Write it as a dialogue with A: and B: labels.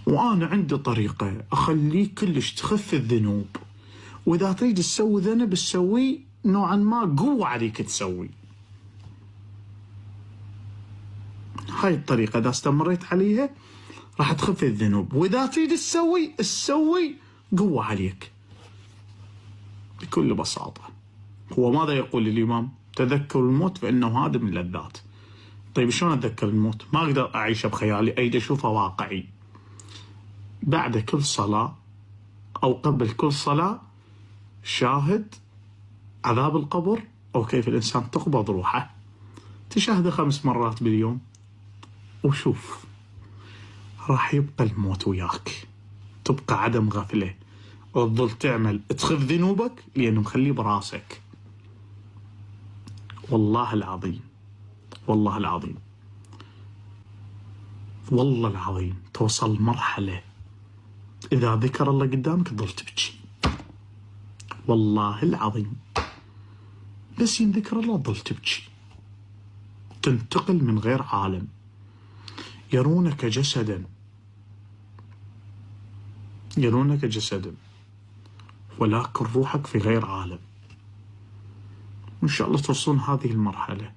A: وأنا عندي طريقة أخليك كلش تخف الذنوب، وإذا تريد تسوي ذنب تسويه نوعا ما قوة عليك تسوي. هاي الطريقة إذا استمريت عليها راح تخف الذنوب، وإذا تريد تسوي قوة عليك بكل بساطة. هو ماذا يقول الإمام؟ تذكروا الموت فإنه هادم اللذات. طيب شلون أتذكر الموت؟ ما أقدر أعيشه بخيالي، أريد أشوفه واقعي. بعد كل صلاة أو قبل كل صلاة شاهد عذاب القبر أو كيف الإنسان تقبض روحه، تشاهده 5 مرات باليوم وشوف راح يبقى الموت وياك، تبقى عدم غفلة وتظل تعمل تخف ذنوبك لأنه مخليه براسك. والله العظيم والله العظيم والله العظيم توصل مرحلة إذا ذكر الله قدامك تظل تبكي، والله العظيم بس ينذكر الله تظل تبكي. تنتقل من غير عالم، يرونك جسدا ولكن روحك في غير عالم. وإن شاء الله توصلون هذه المرحلة.